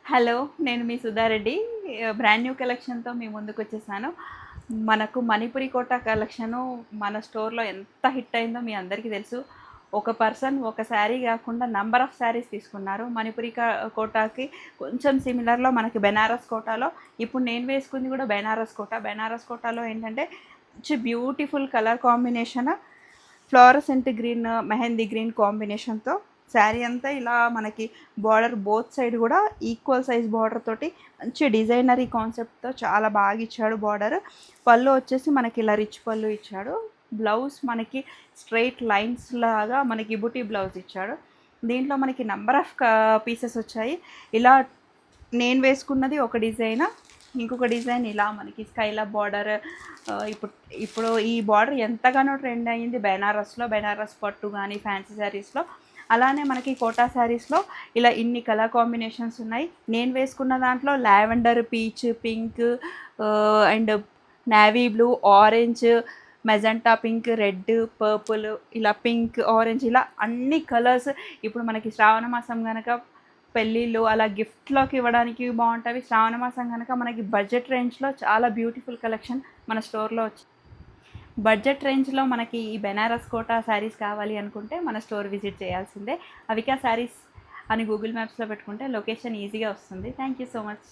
Hello. నేను మీ Sudha Reddy. Brand new కలెక్షన్‌తో మీ ముందుకొచ్చేసాను. మనకు మణిపురి కోట collection మన స్టోర్‌లో ఎంత హిట్ అయిందో మీ అందరికీ తెలుసు. ఒక పర్సన్ ఒక శారీ గాకుండా నంబర్ ఆఫ్ శారీస్ తీసుకున్నారు. మణిపురి కోటాకి కొంచెం సిమిలర్‌లో మనకి బెనారస్ కోటాలో ఇప్పుడు నేను వేసుకుంది కూడా బెనారస్ కోట. బెనారస్ కోటాలో ఏంటంటే మంచి beautiful colour combination, fluorescent green, mehndi green కాంబినేషన్‌తో శారీ అంతా ఇలా మనకి బార్డర్ బోత్ సైడ్ కూడా ఈక్వల్ సైజ్ బార్డర్ తోటి మంచి డిజైనరీ కాన్సెప్ట్తో చాలా బాగా ఇచ్చాడు బార్డర్. పళ్ళు వచ్చేసి మనకి ఇలా రిచ్ పళ్ళు ఇచ్చాడు. బ్లౌజ్ మనకి స్ట్రైట్ లైన్స్ లాగా మనకి బుటీ బ్లౌజ్ ఇచ్చాడు. దీంట్లో మనకి నెంబర్ ఆఫ్ పీసెస్ వచ్చాయి. ఇలా నేను వేసుకున్నది ఒక డిజైన్, ఇంకొక డిజైన్ ఇలా మనకి స్కైలా బార్డర్. ఇప్పుడు ఇప్పుడు ఈ బార్డర్ ఎంతగానో ట్రెండ్ అయ్యింది బెనారస్ పట్టు కానీ ఫ్యాన్సీ శారీస్లో. అలానే మనకి కోటా శారీస్లో ఇలా ఇన్ని కలర్ కాంబినేషన్స్ ఉన్నాయి. నేను వేసుకున్న దాంట్లో lavender, peach, pink and navy blue, orange, magenta pink, red, purple, ఇలా పింక్, ఆరెంజ్, ఇలా అన్ని కలర్స్. ఇప్పుడు మనకి శ్రావణ మాసం కనుక పెళ్ళిళ్ళు అలా గిఫ్ట్లోకి ఇవ్వడానికి బాగుంటుంది. శ్రావణ మాసం కనుక మనకి బడ్జెట్ రేంజ్లో చాలా బ్యూటిఫుల్ కలెక్షన్ మన స్టోర్లో వచ్చి బడ్జెట్ రేంజ్లో మనకి ఈ బెనారస్ కోటా శారీస్ కావాలి అనుకుంటే మన స్టోర్ విజిట్ చేయాల్సిందే. అవికా శారీస్ అని గూగుల్ మ్యాప్స్లో పెట్టుకుంటే లొకేషన్ ఈజీగా వస్తుంది. Thank you so much.